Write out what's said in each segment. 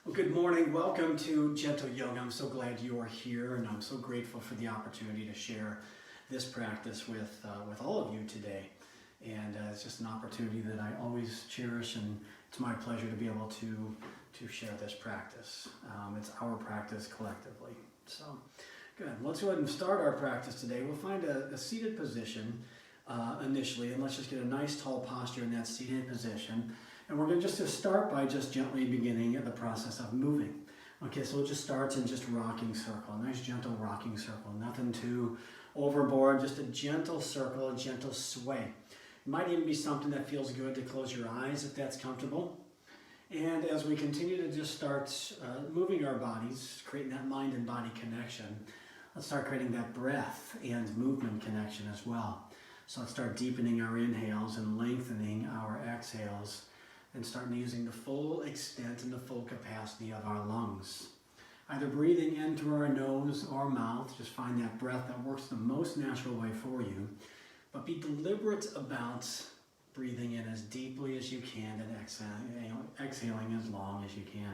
Well, good morning. Welcome to Gentle Yoga. I'm so glad you are here, and I'm so grateful for the opportunity to share this practice with all of you today. And it's just an opportunity that I always cherish, and it's my pleasure to be able to share this practice. It's our practice collectively. So, good. Let's go ahead and start our practice today. We'll find a seated position initially, and let's just get a nice tall posture in that seated position. And we're going to start by just gently beginning the process of moving. Okay, so it just starts in just rocking circle, a nice gentle rocking circle, nothing too overboard, just a gentle circle, a gentle sway. It might even be something that feels good to close your eyes if that's comfortable. And as we continue to just start moving our bodies, creating that mind and body connection, let's start creating that breath and movement connection as well. So let's start deepening our inhales and lengthening our exhales, and starting using the full extent and the full capacity of our lungs. Either breathing in through our nose or mouth, just find that breath that works the most natural way for you, but be deliberate about breathing in as deeply as you can and exhaling as long as you can.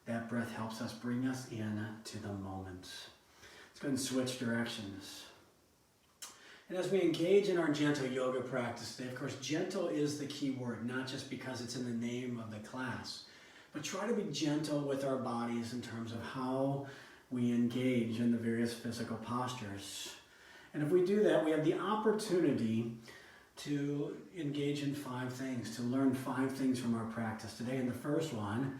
That breath helps us bring us in to the moment. Let's go ahead and switch directions. And as we engage in our gentle yoga practice today, of course, gentle is the key word, not just because it's in the name of the class, but try to be gentle with our bodies in terms of how we engage in the various physical postures. And if we do that, we have the opportunity to engage in 5 things, to learn 5 things from our practice today. And the first one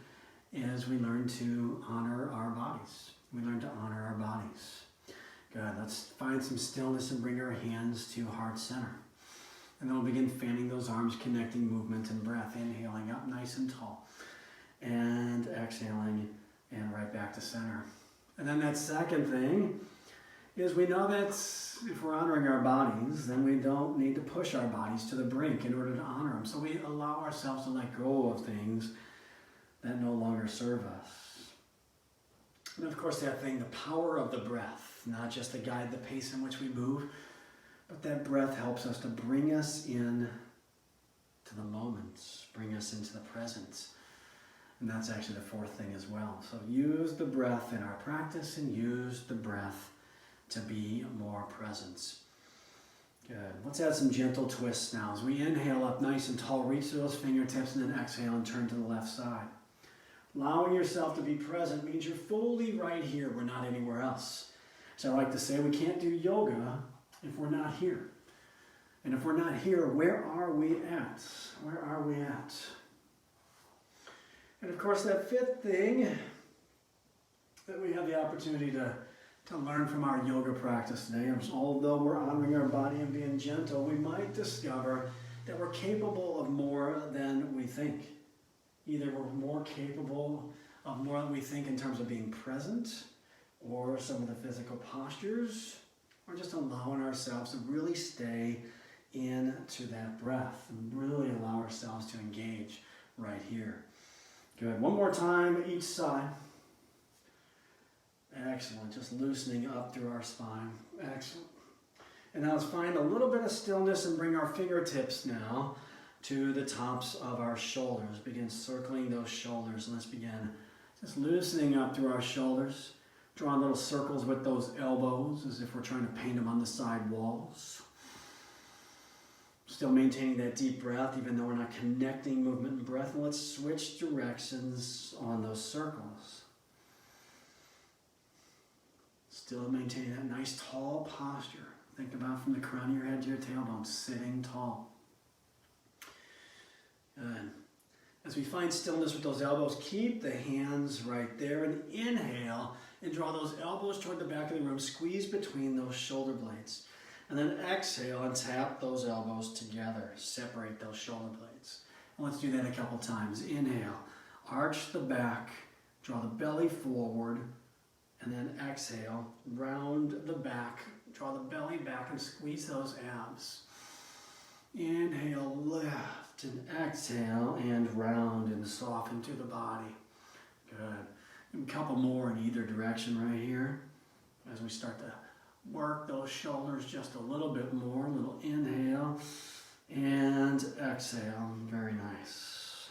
is we learn to honor our bodies. We learn to honor our bodies. Good. Let's find some stillness and bring our hands to heart center. And then we'll begin fanning those arms, connecting movement and breath. Inhaling up nice and tall. And exhaling and right back to center. And then that second thing is we know that if we're honoring our bodies, then we don't need to push our bodies to the brink in order to honor them. So we allow ourselves to let go of things that no longer serve us. And of course that thing, the power of the breath. Not just to guide the pace in which we move, but that breath helps us to bring us in to the moments, bring us into the present. And that's actually the 4th thing as well. So use the breath in our practice and use the breath to be more present. Good. Let's add some gentle twists now. As we inhale up nice and tall, reach those fingertips and then exhale and turn to the left side. Allowing yourself to be present means you're fully right here. We're not anywhere else. So I like to say we can't do yoga if we're not here. And if we're not here, where are we at? Where are we at? And of course that 5th thing that we have the opportunity to learn from our yoga practice today, although we're honoring our body and being gentle, we might discover that we're capable of more than we think. Either we're more capable of more than we think in terms of being present, or some of the physical postures, or just allowing ourselves to really stay into that breath and really allow ourselves to engage right here. Good. One more time, each side. Excellent. Just loosening up through our spine. Excellent. And now let's find a little bit of stillness and bring our fingertips now to the tops of our shoulders. Begin circling those shoulders. And let's begin just loosening up through our shoulders. Drawing little circles with those elbows as if we're trying to paint them on the side walls. Still maintaining that deep breath even though we're not connecting movement and breath. And let's switch directions on those circles. Still maintaining that nice tall posture. Think about from the crown of your head to your tailbone, sitting tall. Good. As we find stillness with those elbows, keep the hands right there and inhale and draw those elbows toward the back of the room. Squeeze between those shoulder blades. And then exhale and tap those elbows together. Separate those shoulder blades. And let's do that a couple times. Inhale, arch the back, draw the belly forward, and then exhale, round the back, draw the belly back and squeeze those abs. Inhale, lift, and exhale, and round and soften to the body. Good. A couple more in either direction right here as we start to work those shoulders just a little bit more. A little inhale and exhale. Very nice.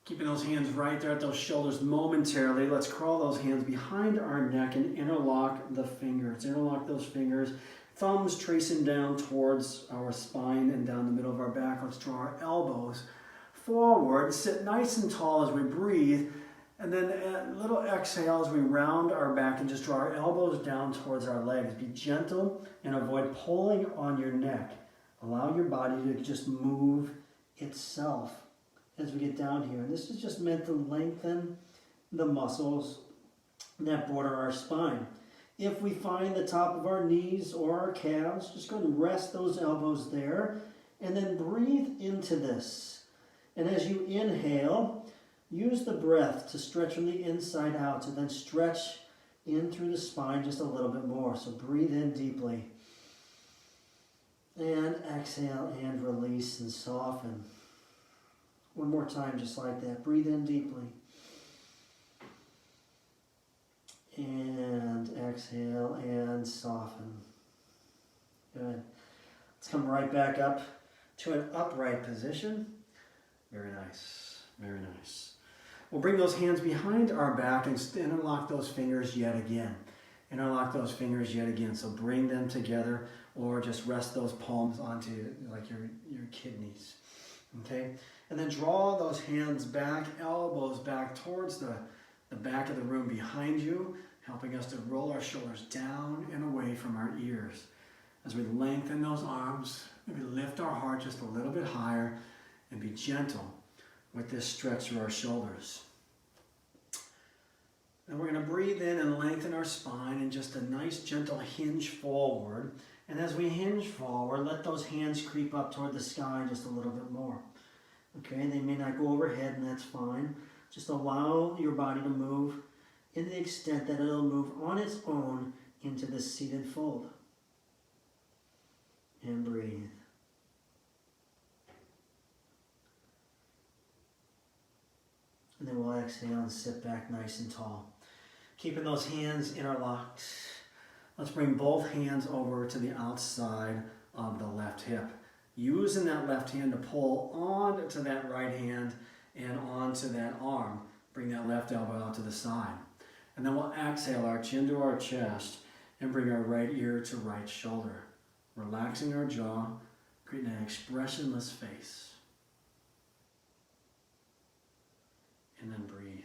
Keeping those hands right there at those shoulders momentarily. Let's crawl those hands behind our neck and interlock the fingers. Interlock those fingers. Thumbs tracing down towards our spine and down the middle of our back. Let's draw our elbows forward. Sit nice and tall as we breathe. And then a little exhale as we round our back and just draw our elbows down towards our legs. Be gentle and avoid pulling on your neck. Allow your body to just move itself as we get down here. And this is just meant to lengthen the muscles that border our spine. If we find the top of our knees or our calves, just go and rest those elbows there and then breathe into this. And as you inhale, use the breath to stretch from the inside out and then stretch in through the spine just a little bit more. So breathe in deeply. And exhale and release and soften. One more time just like that. Breathe in deeply. And exhale and soften. Good. Let's come right back up to an upright position. Very nice. Very nice. We'll bring those hands behind our back and interlock those fingers yet again. Interlock those fingers yet again. So bring them together or just rest those palms onto like your kidneys. Okay? And then draw those hands back, elbows back towards the back of the room behind you, helping us to roll our shoulders down and away from our ears. As we lengthen those arms, maybe lift our heart just a little bit higher and be gentle with this stretch through our shoulders. And we're going to breathe in and lengthen our spine and just a nice gentle hinge forward. And as we hinge forward, let those hands creep up toward the sky just a little bit more. Okay, they may not go overhead, and that's fine. Just allow your body to move in the extent that it'll move on its own into the seated fold. And breathe. And then we'll exhale and sit back nice and tall. Keeping those hands interlocked. Let's bring both hands over to the outside of the left hip. Using that left hand to pull onto that right hand and onto that arm. Bring that left elbow out to the side. And then we'll exhale our chin to our chest and bring our right ear to right shoulder. Relaxing our jaw, creating an expressionless face. And then breathe.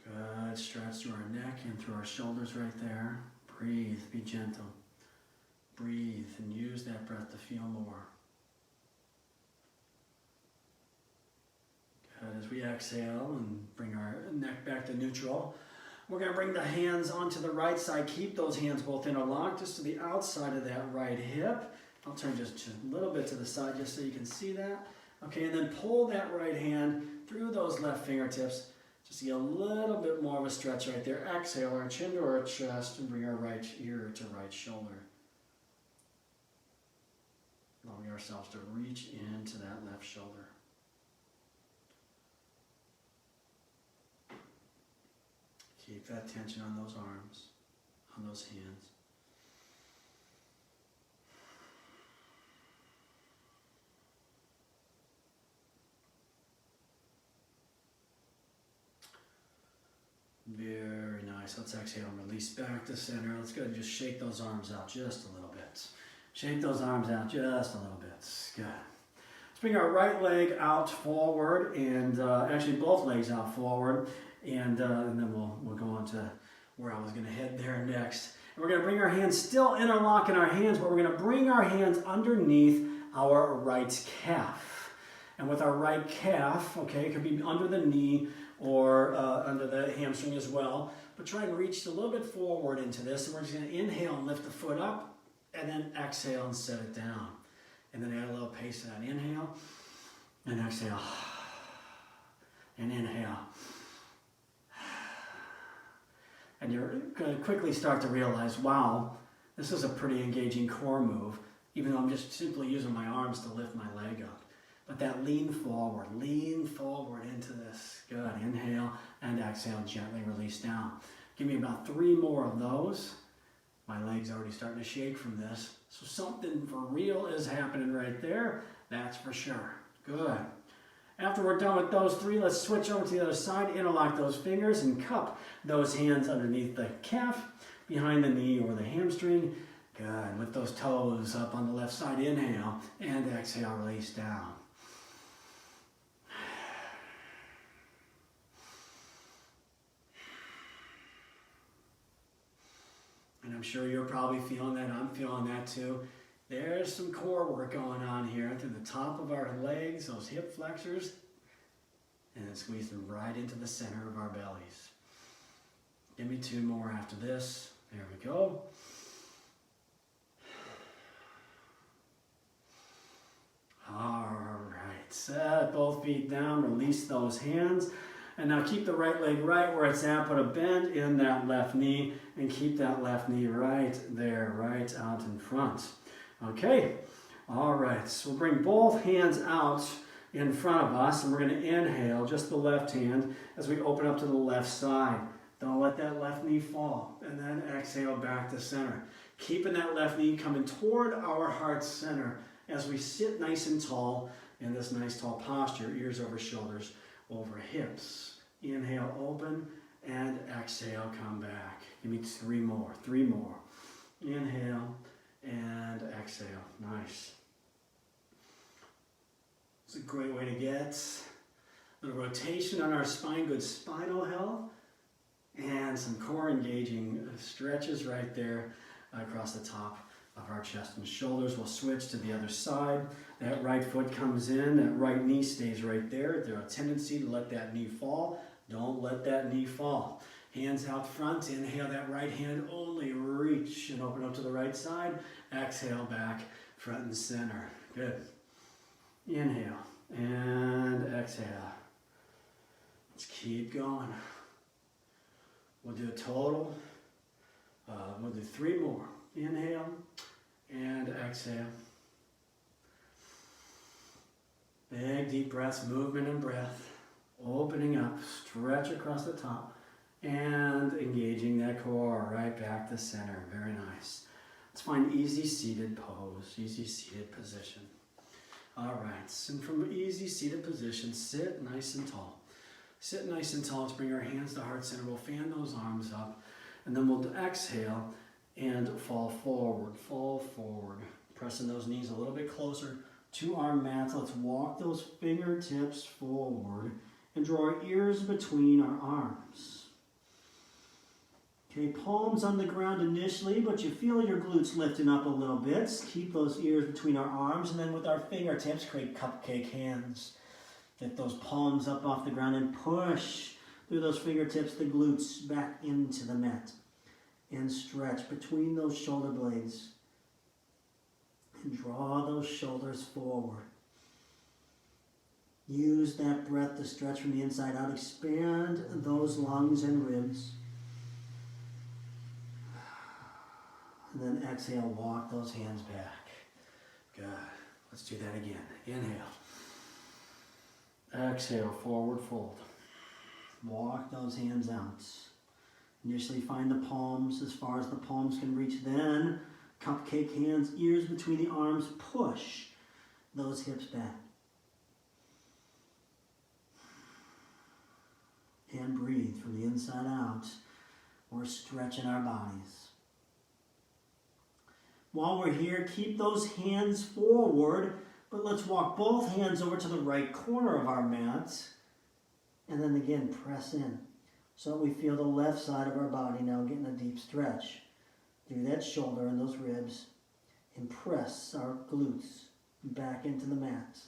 Good. Stretch through our neck and through our shoulders right there. Breathe. Be gentle. Breathe and use that breath to feel more. Good. As we exhale and bring our neck back to neutral, we're going to bring the hands onto the right side. Keep those hands both interlocked just to the outside of that right hip. I'll turn just a little bit to the side just so you can see that. Okay, and then pull that right hand through those left fingertips. Just to get a little bit more of a stretch right there. Exhale our chin to our chest and bring our right ear to right shoulder. Allowing ourselves to reach into that left shoulder. Keep that tension on those arms, on those hands. Very nice. Let's exhale and release back to center. Let's go and just shake those arms out just a little bit. Shake those arms out just a little bit. Good. Let's bring our right leg out forward and actually both legs out forward. And then we'll go on to where I was going to head there next. And we're going to bring our hands still interlocking our hands, but we're going to bring our hands underneath our right calf. And with our right calf, okay, it could be under the knee or under the hamstring as well. But try and reach a little bit forward into this. And we're just going to inhale and lift the foot up, and then exhale and set it down. And then add a little pace to that. Inhale and exhale. And inhale. And you're going to quickly start to realize, wow, this is a pretty engaging core move, even though I'm just simply using my arms to lift my leg up. But that lean forward into this. Good. Inhale and exhale, gently release down. Give me about 3 more of those. My leg's already starting to shake from this. So something for real is happening right there. That's for sure. Good. After we're done with those three, let's switch over to the other side, interlock those fingers and cup those hands underneath the calf, behind the knee or the hamstring. Good. Lift those toes up on the left side. Inhale and exhale, release down. And I'm sure you're probably feeling that. I'm feeling that too. There's some core work going on here through the top of our legs, those hip flexors, and then squeeze them right into the center of our bellies. Give me two more after this. There we go. All right, set both feet down, release those hands. And now keep the right leg right where it's at. Put a bend in that left knee and keep that left knee right there, right out in front. Okay, all right, so we'll bring both hands out in front of us and we're going to inhale just the left hand as we open up to the left side. Don't let that left knee fall, and then exhale back to center. Keeping that left knee coming toward our heart center as we sit nice and tall in this nice tall posture, ears over shoulders, over hips. Inhale, open, and exhale, come back. Give me three more. Inhale and exhale. Nice. It's a great way to get a rotation on our spine, good spinal health, and some core engaging stretches right there across the top of our chest and shoulders. We'll switch to the other side. That right foot comes in, that right knee stays right there. There's a tendency to let that knee fall. Don't let that knee fall. Hands out front, inhale that right hand only, reach and open up to the right side. Exhale back, front and center. Good. Inhale and exhale. Let's keep going. We'll do a total. We'll do three more. Inhale and exhale. Big deep breaths, movement and breath. Opening up, stretch across the top and engaging that core right back to center. Very nice. Let's find easy seated pose, easy seated position. All right, and from easy seated position, sit nice and tall. Sit nice and tall. Let's bring our hands to heart center. We'll fan those arms up and then we'll exhale and fall forward. Pressing those knees a little bit closer to our mat. Let's walk those fingertips forward and draw our ears between our arms. Okay, palms on the ground initially, but you feel your glutes lifting up a little bit. Keep those ears between our arms, and then with our fingertips, create cupcake hands. Get those palms up off the ground and push through those fingertips, the glutes back into the mat. And stretch between those shoulder blades. And draw those shoulders forward. Use that breath to stretch from the inside out. Expand those lungs and ribs. And then exhale, walk those hands back. Good. Let's do that again. Inhale. Exhale, forward fold. Walk those hands out. Initially find the palms as far as the palms can reach. Then cupcake hands, ears between the arms. Push those hips back. And breathe from the inside out. We're stretching our bodies. While we're here, keep those hands forward, but let's walk both hands over to the right corner of our mat. And then again, press in. So we feel the left side of our body now getting a deep stretch through that shoulder and those ribs. And press our glutes back into the mat.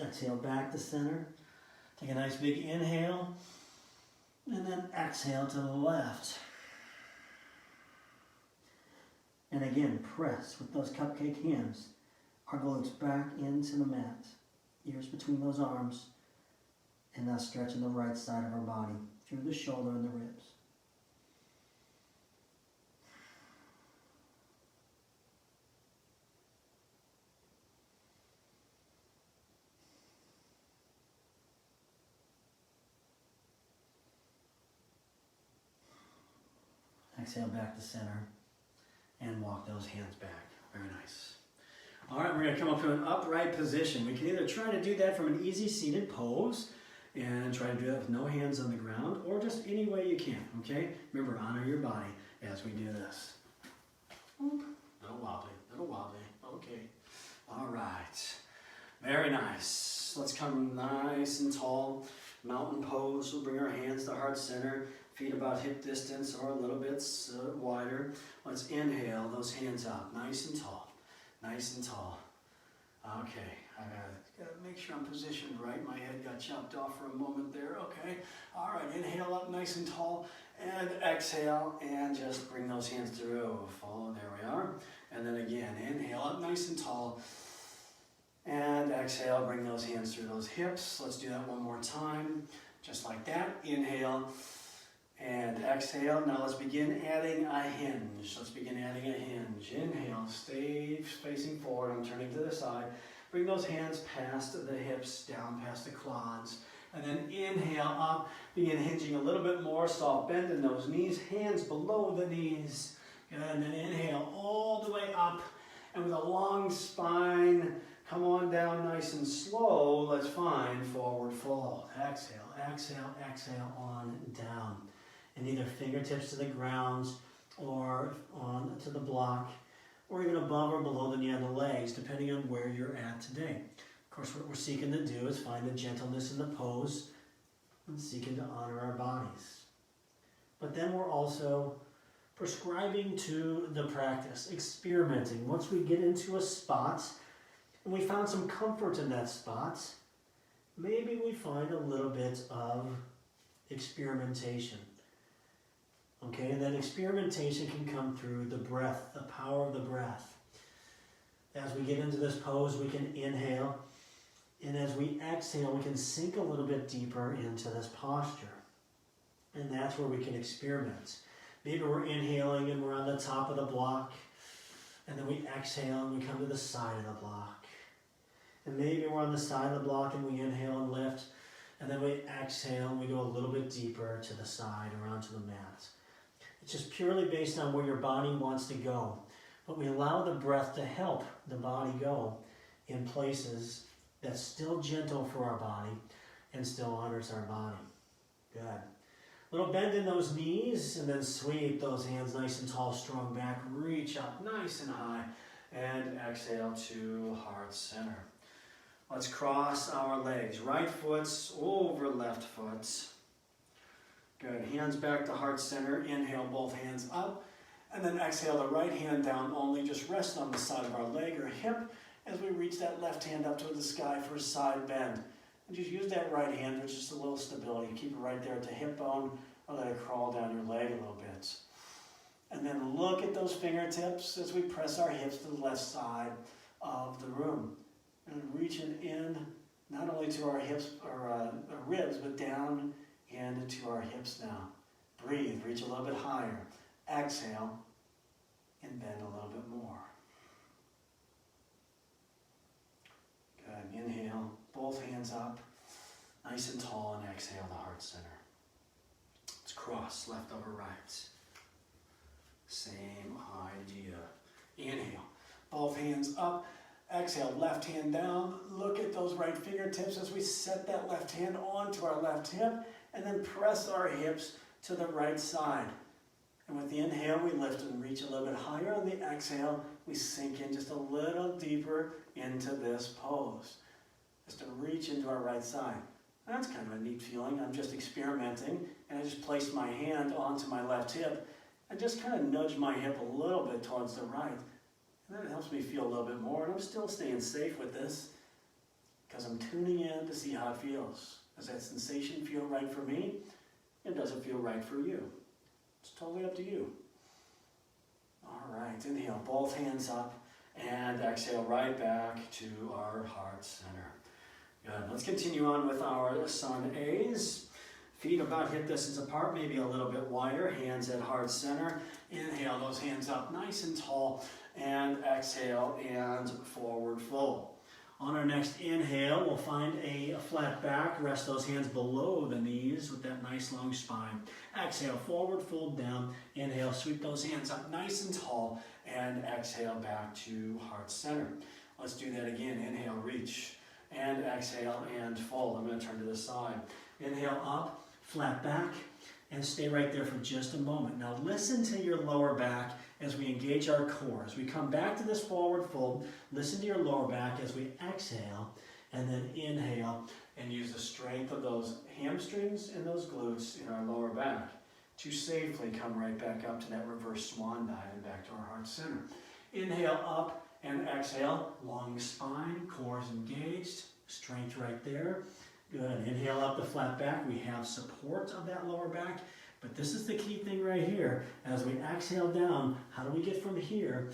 Exhale back to center. Take a nice big inhale. And then exhale to the left. And again, press with those cupcake hands. Our glutes back into the mat. Ears between those arms. And now stretching the right side of our body through the shoulder and the ribs. exhale back to center. And walk those hands back. Very nice. All right, we're going to come up to an upright position. We can either try to do that from an easy seated pose and try to do that with no hands on the ground, or just any way you can, okay? Remember, honor your body as we do this. Little wobbly, okay. All right, very nice. Let's come nice and tall. Mountain pose, we'll bring our hands to heart center, feet about hip distance or a little bit wider. Let's inhale those hands up, nice and tall, nice and tall. Okay, I gotta make sure I'm positioned right. My head got chopped off for a moment there. Okay, all right, inhale up nice and tall, and exhale, and just bring those hands through. Follow, there we are. And then again, inhale up nice and tall, and exhale, bring those hands through those hips. Let's do that one more time, just like that. Inhale, and exhale. Now let's begin adding a hinge. Let's begin adding a hinge. Inhale, stay facing forward. I'm turning to the side. Bring those hands past the hips, down past the quads. And then inhale up, begin hinging a little bit more, soft bend in those knees, hands below the knees. Good, and then inhale all the way up. And with a long spine, come on down nice and slow. Let's find forward fold. Exhale, exhale, exhale, on down. And either fingertips to the ground or on to the block, or even above or below the knee on the legs, depending on where you're at today. Of course, what we're seeking to do is find the gentleness in the pose and seeking to honor our bodies. But then we're also prescribing to the practice, experimenting. Once we get into a spot and we found some comfort in that spot, maybe we find a little bit of experimentation. Okay, and that experimentation can come through the breath, the power of the breath. As we get into this pose, we can inhale, and as we exhale, we can sink a little bit deeper into this posture. And that's where we can experiment. Maybe we're inhaling and we're on the top of the block, and then we exhale and we come to the side of the block. And maybe we're on the side of the block and we inhale and lift, and then we exhale and we go a little bit deeper to the side or onto the mat. It's just purely based on where your body wants to go. But we allow the breath to help the body go in places that's still gentle for our body and still honors our body. Good. Little bend in those knees, and then sweep those hands nice and tall, strong back. Reach up nice and high, and exhale to heart center. Let's cross our legs. Right foot's over left foot. Good. Hands back to heart center. Inhale, both hands up. And then exhale the right hand down only. Just rest on the side of our leg or hip as we reach that left hand up to the sky for a side bend. And just use that right hand with just a little stability. Keep it right there at the hip bone, or let it crawl down your leg a little bit. And then look at those fingertips as we press our hips to the left side of the room. And reaching in not only to our hips or our ribs, but down and to our hips now. Breathe, reach a little bit higher. Exhale, and bend a little bit more. Good. Inhale, both hands up, nice and tall, and exhale the heart center. Let's cross left over right. Same idea. Inhale, both hands up. Exhale, left hand down. Look at those right fingertips as we set that left hand onto our left hip, and then press our hips to the right side. And with the inhale, we lift and reach a little bit higher. On the exhale, we sink in just a little deeper into this pose. Just to reach into our right side. That's kind of a neat feeling. I'm just experimenting, and I just placed my hand onto my left hip and just kind of nudge my hip a little bit towards the right. And then it helps me feel a little bit more, and I'm still staying safe with this because I'm tuning in to see how it feels. Does that sensation feel right for me? And does it feel right for you? It's totally up to you. All right, inhale, both hands up, and exhale right back to our heart center. Good. Let's continue on with our sun A's. Feet about hip distance apart, maybe a little bit wider, hands at heart center. Inhale those hands up nice and tall, and exhale and forward fold. On our next inhale, we'll find a flat back. Rest those hands below the knees with that nice long spine. Exhale, forward fold down. Inhale, sweep those hands up nice and tall. And exhale back to heart center. Let's do that again. Inhale, reach. And exhale and fold. I'm going to turn to the side. Inhale up, flat back. And stay right there for just a moment. Now listen to your lower back as we engage our core. As we come back to this forward fold, listen to your lower back as we exhale and then inhale and use the strength of those hamstrings and those glutes in our lower back to safely come right back up to that reverse swan dive and back to our heart center. Inhale up and exhale, long spine, core is engaged, strength right there. Good. Inhale up the flat back. We have support of that lower back. But this is the key thing right here. As we exhale down, how do we get from here,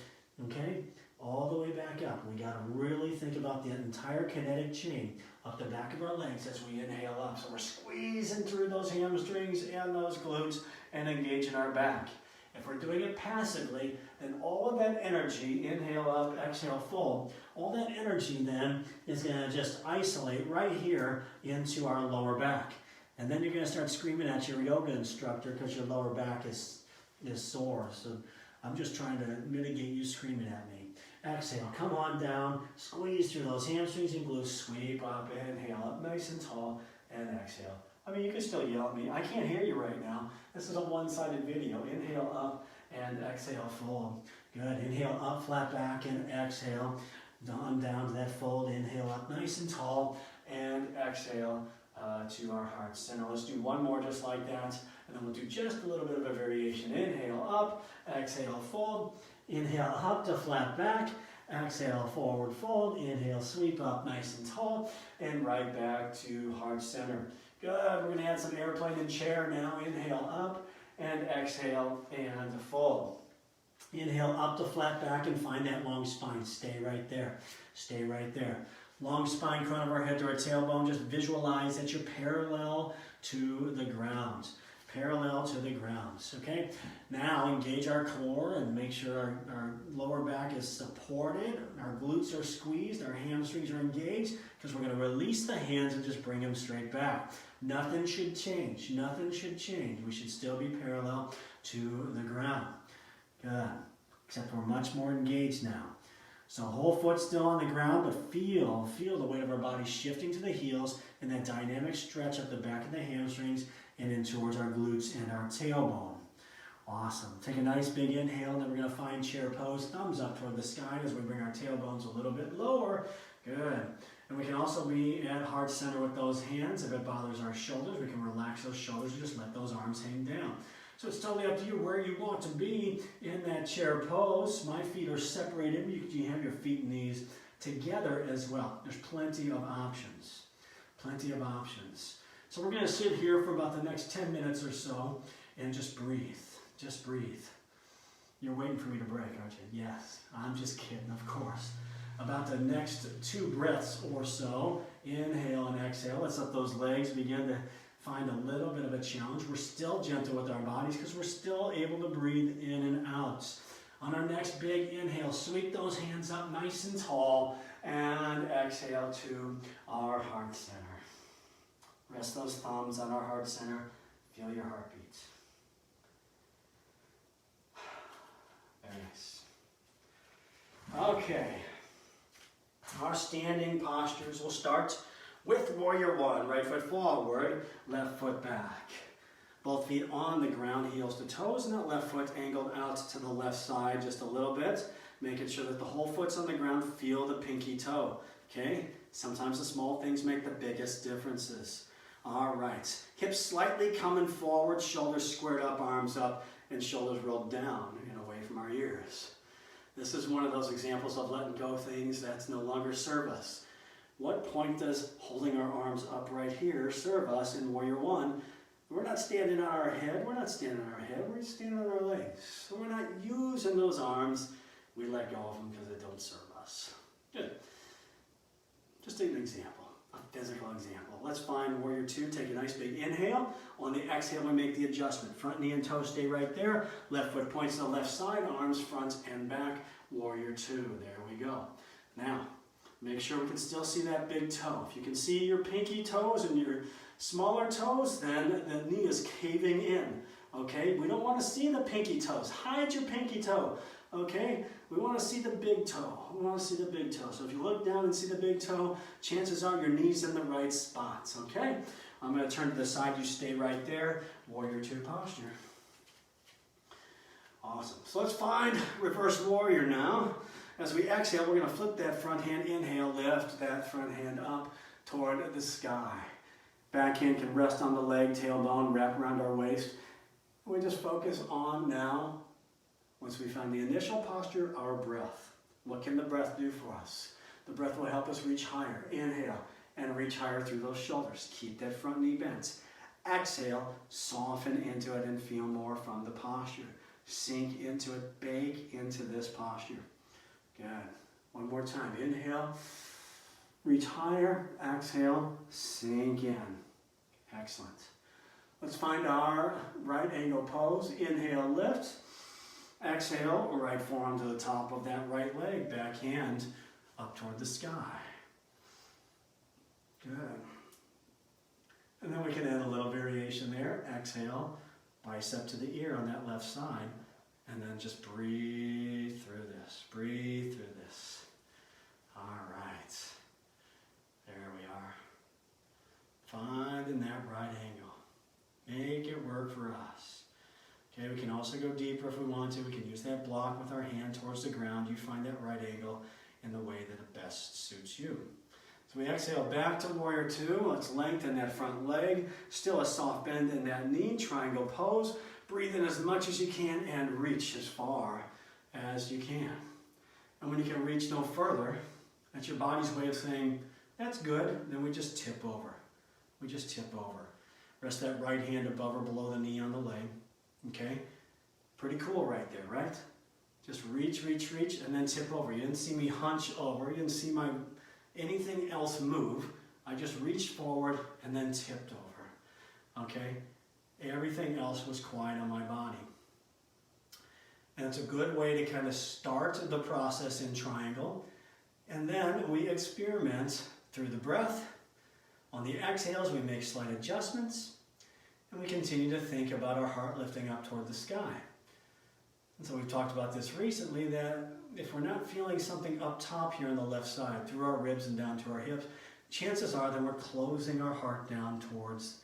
okay, all the way back up? We got to really think about the entire kinetic chain up the back of our legs as we inhale up. So we're squeezing through those hamstrings and those glutes and engaging our back. If we're doing it passively, then all of that energy, inhale up, exhale fold, all that energy then is going to just isolate right here into our lower back. And then you're going to start screaming at your yoga instructor because your lower back is sore. So I'm just trying to mitigate you screaming at me. Exhale, come on down, squeeze through those hamstrings and glutes, sweep up, inhale up nice and tall, and exhale. I mean, you can still yell at me. I can't hear you right now. This is a one-sided video. Inhale up and exhale, fold. Good. Inhale up, flat back, and exhale. Down to that fold. Inhale up nice and tall, and exhale to our heart center. Let's do one more just like that, and then we'll do just a little bit of a variation. Inhale up, exhale, fold. Inhale up to flat back. Exhale, forward fold. Inhale, sweep up nice and tall, and right back to heart center. Good. We're going to add some airplane and chair now. Inhale up and exhale and fold. Inhale up to flat back and find that long spine. Stay right there. Stay right there. Long spine, crown of our head to our tailbone. Just visualize that you're parallel to the ground. Parallel to the ground. Okay? Now engage our core and make sure our lower back is supported. Our glutes are squeezed. Our hamstrings are engaged because we're going to release the hands and just bring them straight back. Nothing should change. Nothing should change. We should still be parallel to the ground. Good. Except we're much more engaged now. So whole foot still on the ground, but feel the weight of our body shifting to the heels and that dynamic stretch up the back of the hamstrings and in towards our glutes and our tailbone. Awesome. Take a nice big inhale, and then we're going to find chair pose. Thumbs up toward the sky as we bring our tailbones a little bit lower. Good. And we can also be at heart center with those hands. If it bothers our shoulders, we can relax those shoulders and just let those arms hang down. So it's totally up to you where you want to be in that chair pose. My feet are separated. You have your feet and knees together as well. There's plenty of options. Plenty of options. So we're going to sit here for about the next 10 minutes or so and just breathe. Just breathe. You're waiting for me to break, aren't you? Yes. I'm just kidding, of course. About the next 2 breaths or so, inhale and exhale. Let's let those legs begin to find a little bit of a challenge. We're still gentle with our bodies because we're still able to breathe in and out. On our next big inhale, sweep those hands up nice and tall and exhale to our heart center. Rest those thumbs on our heart center. Feel your heartbeat. Very nice. Okay. Our standing postures will start with Warrior One. Right foot forward, left foot back. Both feet on the ground, heels to toes, and that left foot angled out to the left side just a little bit, making sure that the whole foot's on the ground. Feel the pinky toe. Okay? Sometimes the small things make the biggest differences. All right. Hips slightly coming forward, shoulders squared up, arms up, and shoulders rolled down and away from our ears. This is one of those examples of letting go things that no longer serve us. What point does holding our arms up right here serve us in Warrior One? We're not standing on our head. We're not standing on our head. We're standing on our legs. So we're not using those arms. We let go of them because they don't serve us. Good. Just take an example, a physical example. Let's find Warrior Two. Take a nice big inhale. On the exhale, we make the adjustment. Front knee and toe stay right there. Left foot points to the left side. Arms front and back. Warrior Two. There we go. Now, Make sure we can still see that big toe. If you can see your pinky toes and your smaller toes, then the knee is caving in. Okay, we don't want to see the pinky toes. Hide your pinky toe. Okay, we want to see the big toe. We want to see the big toe. So if you look down and see the big toe, chances are your knee's in the right spots. Okay, I'm going to turn to the side. You stay right there. Warrior two posture. Awesome. So let's find reverse warrior now. As we exhale, we're going to flip that front hand. Inhale, lift that front hand up toward the sky. Back hand can rest on the leg, tailbone, wrap around our waist. We just focus on now, once we find the initial posture, our breath. What can the breath do for us? The breath will help us reach higher. Inhale and reach higher through those shoulders. Keep that front knee bent. Exhale, soften into it and feel more from the posture. Sink into it, bake into this posture. Good. One more time. Inhale, reach higher. Exhale, sink in. Excellent. Let's find our right angle pose. Inhale, lift. Exhale, right forearm to the top of that right leg. Back hand up toward the sky. Good. And then we can add a little variation there. Exhale, bicep to the ear on that left side. And then just breathe through this. Breathe through this. All right. There we are. Finding that right angle. Make it work for us. Okay, we can also go deeper if we want to. We can use that block with our hand towards the ground. You find that right angle in the way that it best suits you. So we exhale back to warrior two. Let's lengthen that front leg. Still a soft bend in that knee. Triangle pose. Breathe in as much as you can and reach as far as you can. And when you can reach no further, that's your body's way of saying, that's good. Then we just tip over. We just tip over. Rest that right hand above or below the knee on the leg. Okay? Pretty cool right there, right? Just reach, reach, reach, and then tip over. You didn't see me hunch over. You didn't see my anything else move. I just reached forward and then tipped over. Okay? Everything else was quiet on my body. And it's a good way to kind of start the process in triangle. And then we experiment through the breath. On the exhales, we make slight adjustments. And we continue to think about our heart lifting up toward the sky. And so we've talked about this recently, that if we're not feeling something up top here on the left side, through our ribs and down to our hips, chances are that we're closing our heart down towards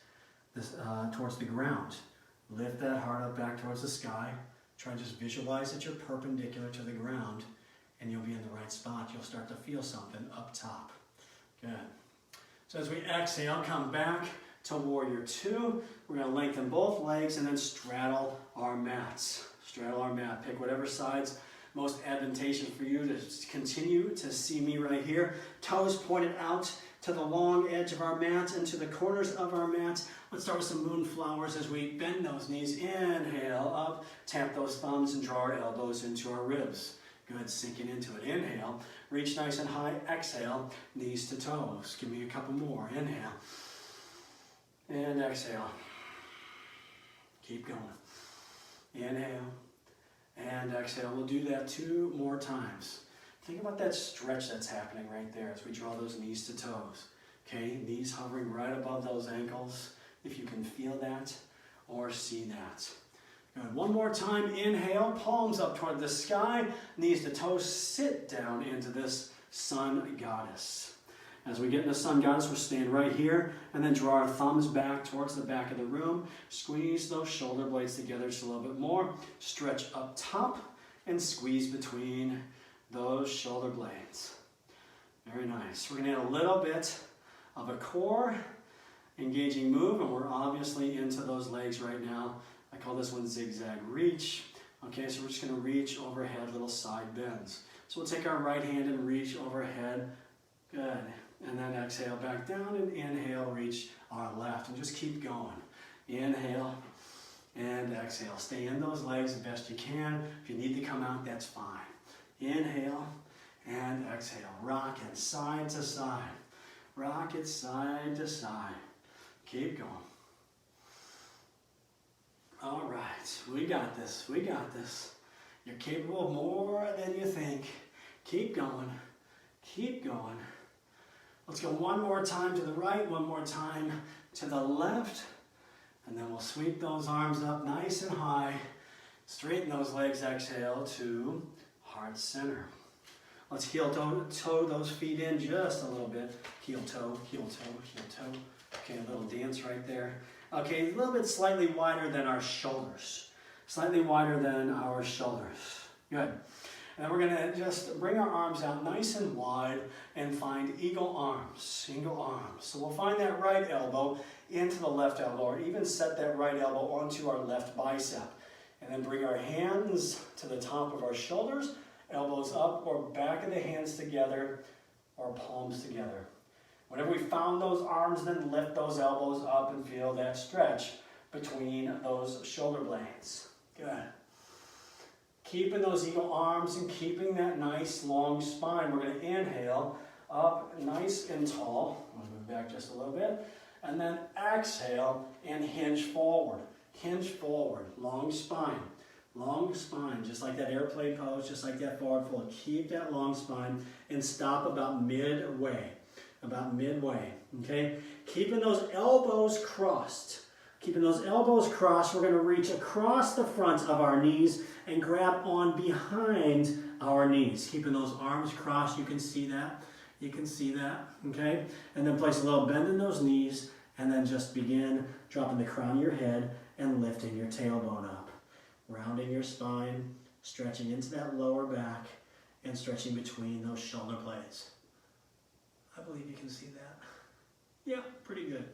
the ground. Lift that heart up back towards the sky. Try and just visualize that you're perpendicular to the ground, and you'll be in the right spot. You'll start to feel something up top. Good. So as we exhale, come back to warrior two. We're going to lengthen both legs and then straddle our mats. Straddle our mat. Pick whatever side's most advantageous for you to continue to see me right here. Toes pointed out to the long edge of our mat and to the corners of our mat. Let's start with some moonflowers as we bend those knees. Inhale up, tap those thumbs and draw our elbows into our ribs. Good, sinking into it. Inhale, reach nice and high. Exhale, knees to toes. Give me a couple more. Inhale. And exhale. Keep going. Inhale. And exhale. We'll do that 2 more times. Think about that stretch that's happening right there as we draw those knees to toes. Okay, knees hovering right above those ankles, if you can feel that or see that. Good. One more time. Inhale, palms up toward the sky, knees to toes. Sit down into this sun goddess. As we get into sun goddess, we'll stand right here and then draw our thumbs back towards the back of the room. Squeeze those shoulder blades together just a little bit more. Stretch up top and squeeze between those shoulder blades. Very nice. We're going to add a little bit of a core engaging move, and we're obviously into those legs right now. I call this one zigzag reach. Okay, so we're just going to reach overhead, little side bends. So we'll take our right hand and reach overhead. Good. And then exhale back down and inhale, reach our left, and just keep going. Inhale and exhale. Stay in those legs the best you can. If you need to come out, that's fine. Inhale and exhale. Rock it side to side. Rock it side to side. Keep going. All right, we got this. We got this. You're capable of more than you think. Keep going. Keep going. Let's go one more time to the right, one more time to the left. And then we'll sweep those arms up nice and high. Straighten those legs, exhale to heart center. Let's heel toe those feet in just a little bit. Heel toe, heel toe, heel toe. Okay, a little dance right there. Okay, a little bit slightly wider than our shoulders. Slightly wider than our shoulders. Good. And then we're going to just bring our arms out nice and wide and find eagle arms. Eagle arms. So we'll find that right elbow into the left elbow, or even set that right elbow onto our left bicep. And then bring our hands to the top of our shoulders, elbows up or back of the hands together, or palms together. Whenever we found those arms, then lift those elbows up and feel that stretch between those shoulder blades. Good. Keeping those eagle arms and keeping that nice long spine. We're going to inhale up nice and tall. We'll move back just a little bit. And then exhale and hinge forward. Hinge forward. Long spine. Long spine. Just like that airplane pose, just like that forward fold. Keep that long spine and stop about midway. About midway. Okay? Keeping those elbows crossed. Keeping those elbows crossed, we're going to reach across the front of our knees and grab on behind our knees. Keeping those arms crossed, you can see that. You can see that, okay? And then place a little bend in those knees, and then just begin dropping the crown of your head and lifting your tailbone up. Rounding your spine, stretching into that lower back, and stretching between those shoulder blades. I believe you can see that. Yeah, pretty good.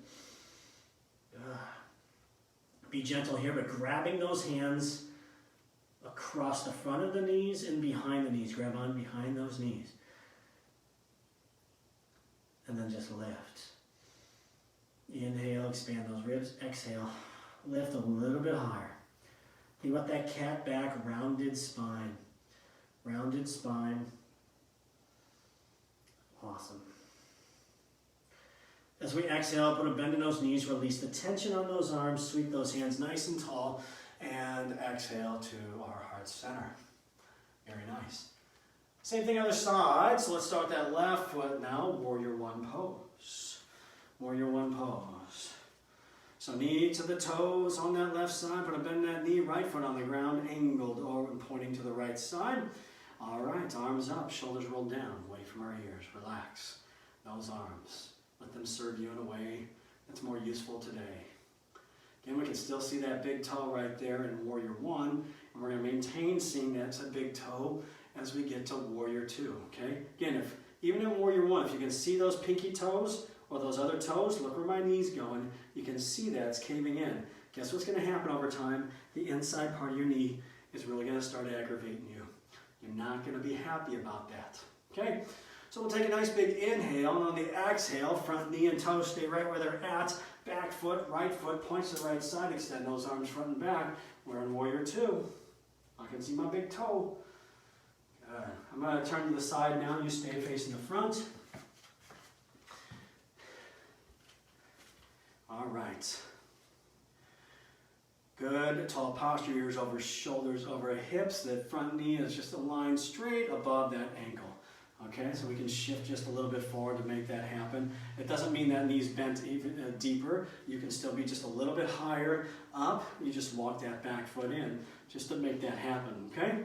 Be gentle here, but grabbing those hands across the front of the knees and behind the knees. Grab on behind those knees. And then just lift. Inhale, expand those ribs. Exhale, lift a little bit higher. Think about that cat back, rounded spine. Rounded spine. Awesome. As we exhale, put a bend in those knees, release the tension on those arms, sweep those hands nice and tall, and exhale to our heart center. Very nice. Same thing other side, so let's start that left foot now, warrior one pose. Warrior one pose. So knee to the toes on that left side, put a bend in that knee, right foot on the ground, angled over and pointing to the right side. All right, arms up, shoulders rolled down, away from our ears, relax those arms. Let them serve you in a way that's more useful today. Again, we can still see that big toe right there in Warrior 1, and we're going to maintain seeing that big toe as we get to Warrior 2, okay? Again, even in Warrior 1, if you can see those pinky toes or those other toes, look where my knee's going, you can see that it's caving in. Guess what's going to happen over time? The inside part of your knee is really going to start aggravating you. You're not going to be happy about that, okay? So we'll take a nice big inhale, and on the exhale, front knee and toes stay right where they're at. Back foot, right foot points to the right side. Extend those arms front and back. We're in Warrior 2. I can see my big toe. Good. I'm going to turn to the side now. You stay facing the front. All right. Good. Tall posture, ears over shoulders, over hips. That front knee is just aligned straight above that ankle. Okay, so we can shift just a little bit forward to make that happen. It doesn't mean that knee's bent even deeper. You can still be just a little bit higher up. You just walk that back foot in just to make that happen, okay?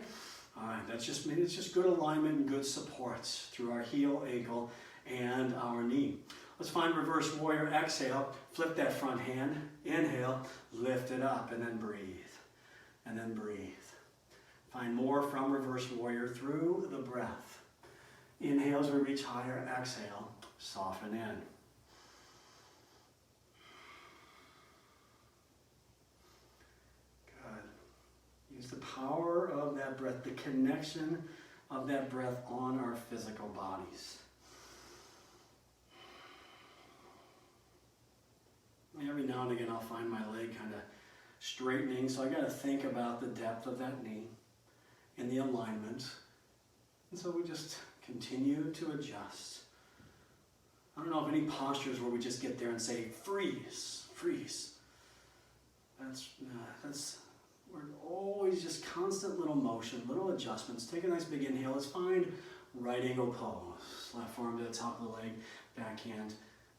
All right, it's just good alignment and good supports through our heel, ankle, and our knee. Let's find reverse warrior. Exhale, flip that front hand. Inhale, lift it up, and then breathe. And then breathe. Find more from reverse warrior through the breath. Inhale as we reach higher, exhale, soften in. Good. Use the power of that breath, the connection of that breath on our physical bodies. Every now and again I'll find my leg kind of straightening, so I got to think about the depth of that knee and the alignment. And so we just continue to adjust. I don't know of any postures where we just get there and say, freeze, freeze. We're always just constant little motion, little adjustments. Take a nice big inhale. Let's find right angle pose. Flat forearm to the top of the leg, backhand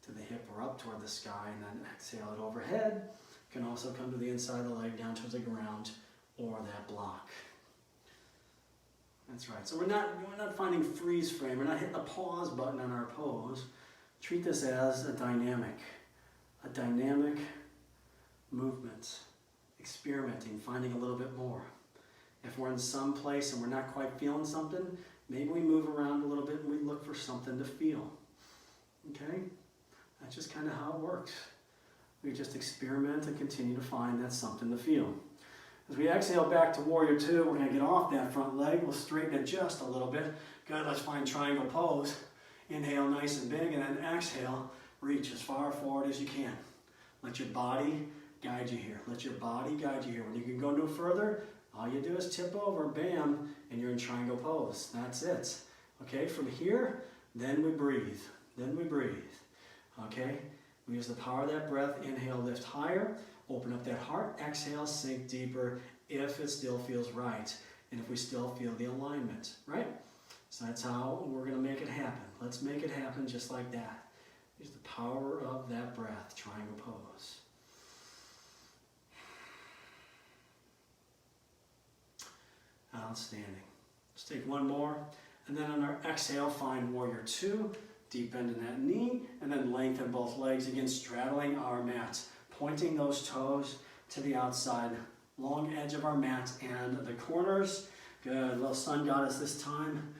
to the hip or up toward the sky, and then exhale it overhead. Can also come to the inside of the leg, down towards the ground, or that block. That's right. So we're not finding freeze frame. We're not hitting the pause button on our pose. Treat this as a dynamic movement, experimenting, finding a little bit more. If we're in some place and we're not quite feeling something, maybe we move around a little bit and we look for something to feel. Okay? That's just kind of how it works. We just experiment and continue to find that something to feel. As we exhale back to Warrior Two, we're going to get off that front leg. We'll straighten it just a little bit. Good, let's find triangle pose. Inhale nice and big, and then exhale, reach as far forward as you can. Let your body guide you here. Let your body guide you here. When you can go no further, all you do is tip over, bam, and you're in triangle pose. That's it. Okay, from here, then we breathe. Then we breathe. Okay, we use the power of that breath. Inhale, lift higher. Open up that heart. Exhale, sink deeper if it still feels right. And if we still feel the alignment, right? So that's how we're going to make it happen. Let's make it happen just like that. Use the power of that breath. Triangle pose. Outstanding. Let's take one more. And then on our exhale, find Warrior Two. Deep bend in that knee. And then lengthen both legs. Again, straddling our mat. Pointing those toes to the outside. Long edge of our mat and the corners. Good. Little sun goddess this time.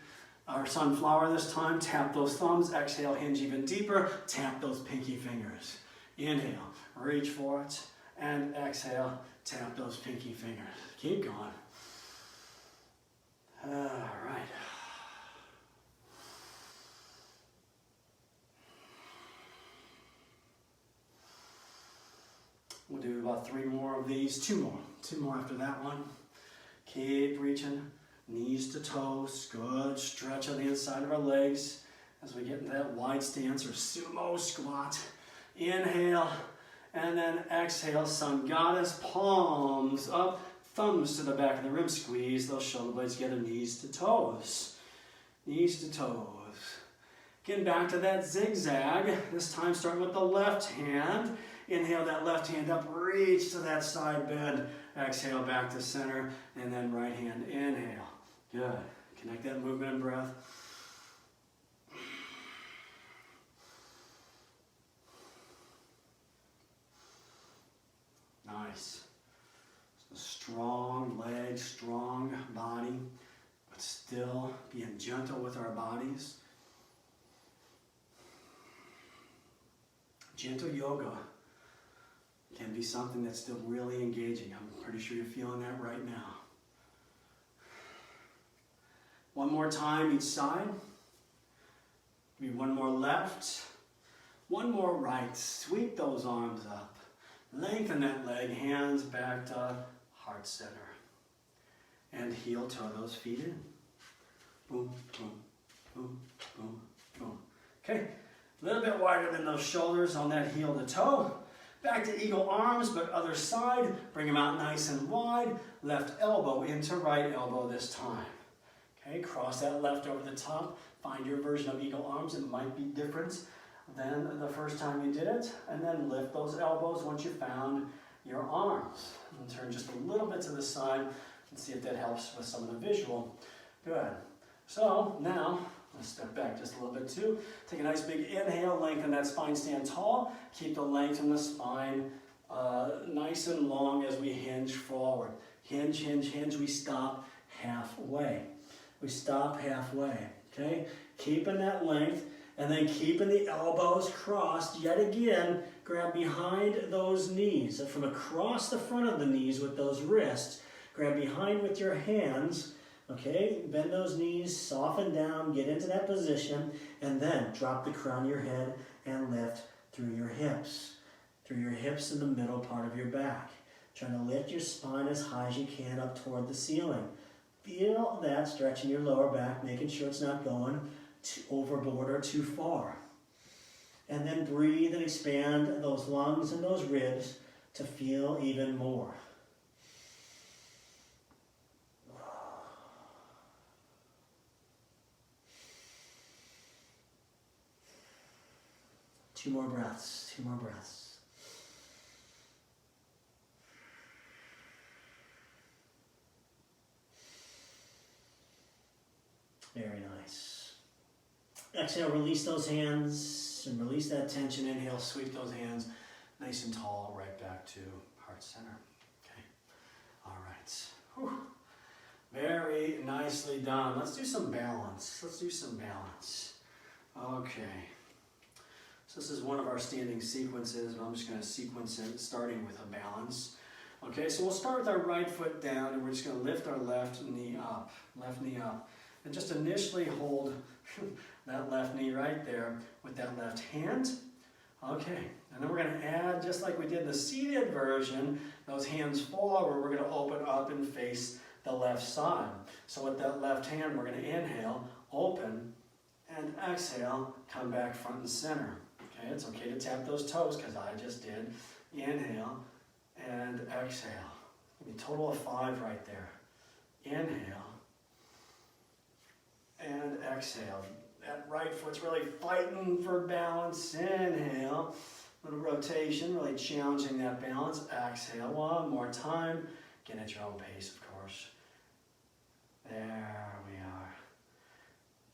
Our sunflower this time. Tap those thumbs. Exhale, hinge even deeper. Tap those pinky fingers. Inhale, reach for it. And exhale, tap those pinky fingers. Keep going. All right. We'll do about 3 more of these. 2 more. 2 more after that one. Keep reaching. Knees to toes. Good stretch on the inside of our legs as we get into that wide stance or sumo squat. Inhale and then exhale. Sun goddess. Palms up. Thumbs to the back of the ribs. Squeeze those shoulder blades together. Knees to toes. Knees to toes. Getting back to that zigzag. This time starting with the left hand. Inhale that left hand up, reach to that side bend. Exhale back to center, and then right hand inhale. Good. Connect that movement and breath. Nice. So strong legs, strong body, but still being gentle with our bodies. Gentle yoga can be something that's still really engaging. I'm pretty sure you're feeling that right now. One more time each side. Maybe one more left. One more right. Sweep those arms up. Lengthen that leg. Hands back to heart center. And heel toe those feet in. Boom, boom, boom, boom, boom. Okay, a little bit wider than those shoulders on that heel to toe. Back to eagle arms, but other side. Bring them out nice and wide. Left elbow into right elbow this time. Okay, cross that left over the top. Find your version of eagle arms. It might be different than the first time you did it. And then lift those elbows once you found your arms. And turn just a little bit to the side and see if that helps with some of the visual. Good. So now, let's step back just a little bit too. Take a nice big inhale, lengthen that spine, stand tall. Keep the length in the spine nice and long as we hinge forward. Hinge, hinge, hinge. We stop halfway. We stop halfway, okay? Keeping that length and then keeping the elbows crossed. Yet again, grab behind those knees. And from across the front of the knees with those wrists, grab behind with your hands. Okay, bend those knees, soften down, get into that position, and then drop the crown of your head and lift through your hips. Through your hips in the middle part of your back. Trying to lift your spine as high as you can up toward the ceiling. Feel that stretching your lower back, making sure it's not going overboard or too far. And then breathe and expand those lungs and those ribs to feel even more. 2 more breaths, 2 more breaths. Very nice. Exhale, release those hands and release that tension. Inhale, sweep those hands nice and tall right back to heart center. Okay. All right. Whew. Very nicely done. Let's do some balance. Let's do some balance. Okay. So this is one of our standing sequences. I'm just going to sequence it starting with a balance. Okay, so we'll start with our right foot down and we're just going to lift our left knee up. Left knee up. And just initially hold that left knee right there with that left hand. Okay, and then we're going to add, just like we did in the seated version, those hands forward, we're going to open up and face the left side. So with that left hand, we're going to inhale, open, and exhale, come back front and center. Okay, it's okay to tap those toes because I just did. Inhale and exhale. Maybe a total of 5 right there. Inhale and exhale. That right foot's really fighting for balance. Inhale, little rotation, really challenging that balance. Exhale, one more time. Get at your own pace, of course. There we are.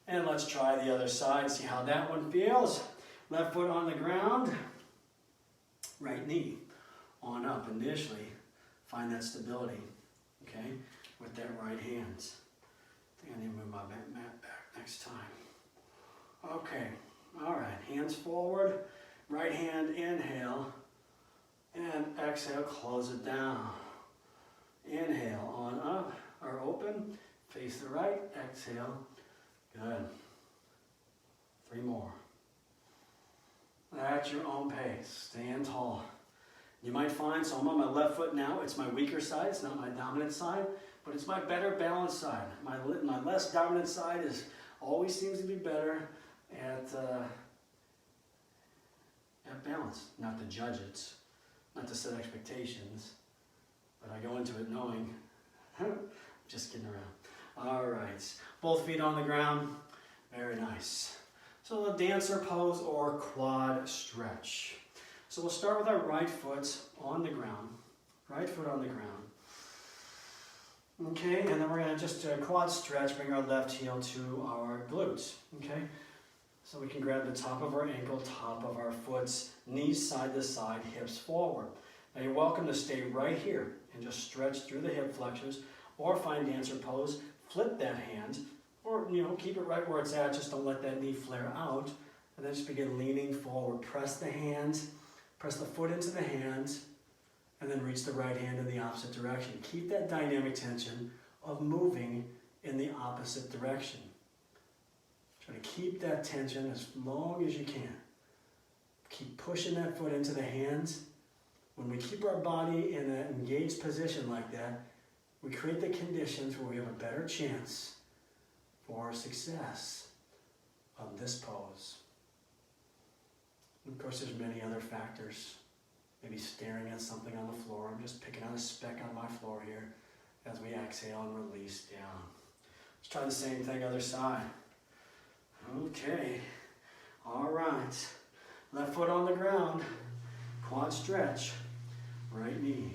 And let's try the other side, see how that one feels. Left foot on the ground, right knee on up initially. Find that stability, okay, with that right hand. I think I need to move my mat back next time. Okay, all right, hands forward, right hand inhale, and exhale, close it down. Inhale, on up, or open, face the right, exhale, good. 3 more. At your own pace, stand tall. You might find, so I'm on my left foot now, it's my weaker side, it's not my dominant side, but it's my better balanced side. My less dominant side always seems to be better at balance. Not to judge it, not to set expectations, but I go into it knowing, just kidding around. All right, both feet on the ground, very nice. So the dancer pose or quad stretch. So we'll start with our right foot on the ground, right foot on the ground. Okay, and then we're going to just quad stretch, bring our left heel to our glutes, okay? So we can grab the top of our ankle, top of our foot's knees side to side, hips forward. Now you're welcome to stay right here and just stretch through the hip flexors or find dancer pose, flip that hand, or keep it right where it's at, just don't let that knee flare out. And then just begin leaning forward, press the hand, press the foot into the hand, and then reach the right hand in the opposite direction. Keep that dynamic tension of moving in the opposite direction. Try to keep that tension as long as you can. Keep pushing that foot into the hands. When we keep our body in an engaged position like that, we create the conditions where we have a better chance for success of this pose. And of course, there's many other factors. Maybe staring at something on the floor. I'm just picking out a speck on my floor here as we exhale and release down. Let's try the same thing other side. Okay, all right. Left foot on the ground, quad stretch, right knee.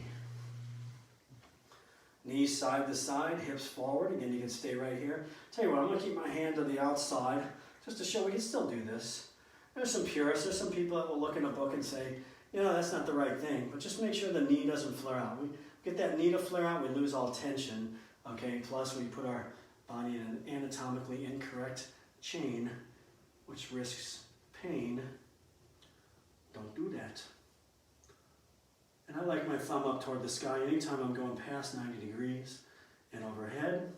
Knees side to side, hips forward. Again, you can stay right here. Tell you what, I'm going to keep my hand to the outside just to show we can still do this. There's some purists, there's some people that will look in a book and say, that's not the right thing. But just make sure the knee doesn't flare out. We get that knee to flare out, we lose all tension. Okay, plus we put our body in an anatomically incorrect chain, which risks pain. Don't do that. And I like my thumb up toward the sky anytime I'm going past 90 degrees and overhead.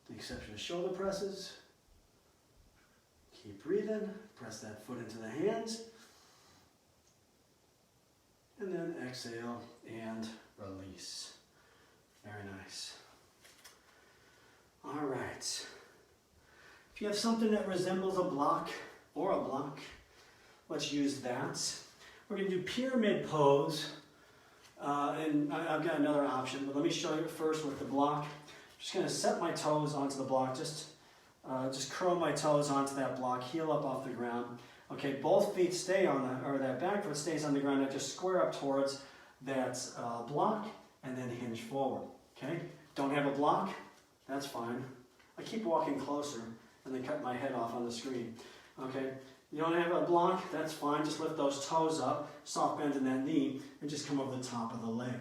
The exception of shoulder presses. Keep breathing. Press that foot into the hands. And then exhale and release. Very nice. All right. If you have something that resembles a block or a block, let's use that. We're going to do pyramid pose. And I've got another option, but let me show you first with the block. I'm just going to set my toes onto the block. Just curl my toes onto that block, heel up off the ground. Okay, both feet stay on the, or that back foot stays on the ground. Now just square up towards that block and then hinge forward. Okay, don't have a block? That's fine. I keep walking closer and then cut my head off on the screen. Okay, you don't have a block? That's fine. Just lift those toes up, soft bend in that knee, and just come over the top of the leg.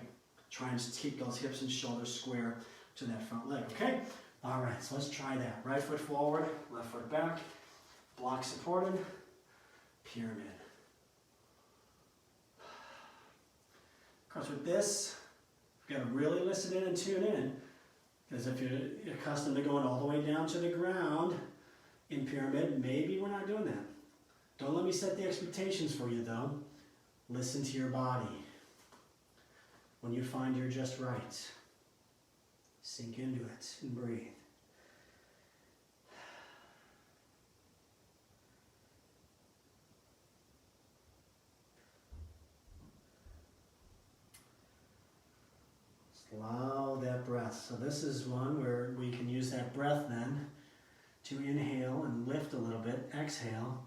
Try and keep those hips and shoulders square to that front leg. Okay? All right, so let's try that. Right foot forward, left foot back, block supported, pyramid. Of course, with this, you've got to really listen in and tune in, because if you're accustomed to going all the way down to the ground in pyramid, maybe we're not doing that. Don't let me set the expectations for you, though. Listen to your body. When you find you're just right, sink into it and breathe. Allow that breath. So this is one where we can use that breath then to inhale and lift a little bit, exhale,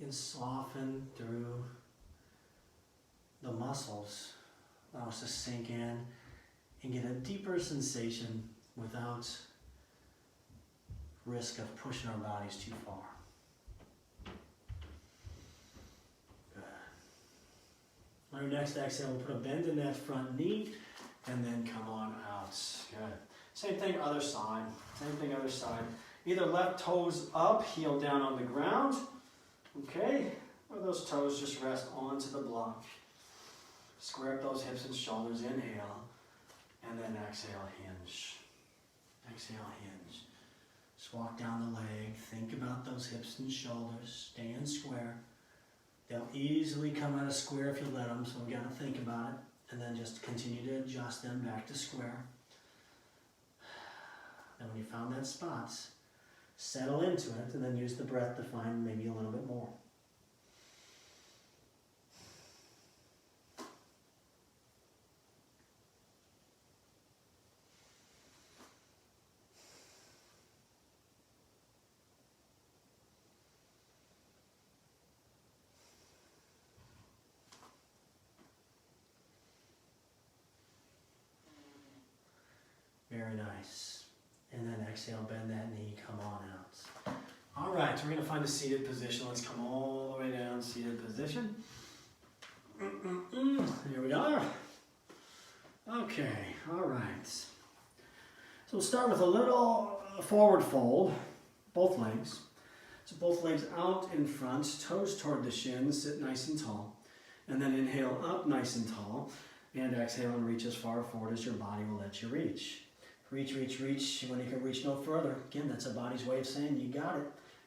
and soften through the muscles. Allow us to sink in and get a deeper sensation without risk of pushing our bodies too far. Good. On our next exhale, we'll put a bend in that front knee and then come on out. Good. Same thing, other side. Same thing, other side. Either left toes up, heel down on the ground. Okay? Or those toes just rest onto the block. Square up those hips and shoulders, inhale, and then exhale, hinge. Exhale, hinge. Just walk down the leg, think about those hips and shoulders, stand square. They'll easily come out of square if you let them, so we got to think about it, and then just continue to adjust them back to square. And when you found that spot, settle into it, and then use the breath to find maybe a little bit more. Very nice. And then exhale, bend that knee, come on out. All right, so we're going to find a seated position. Let's come all the way down, seated position. Here we are. Okay, all right. So we'll start with a little forward fold, both legs. So both legs out in front, toes toward the shins, sit nice and tall. And then inhale up nice and tall. And exhale and reach as far forward as your body will let you reach. Reach, reach, reach when you can reach no further. Again, that's a body's way of saying you got it.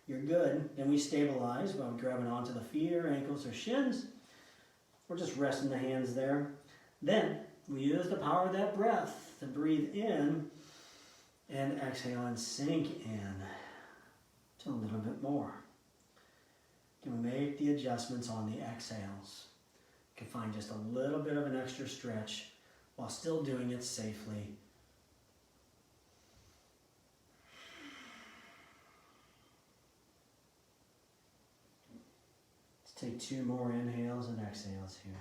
You're good. Then we stabilize by grabbing onto the feet or ankles or shins. We're just resting the hands there. Then we use the power of that breath to breathe in and exhale and sink in to a little bit more. Can we make the adjustments on the exhales? You can find just a little bit of an extra stretch while still doing it safely. Take 2 more inhales and exhales here.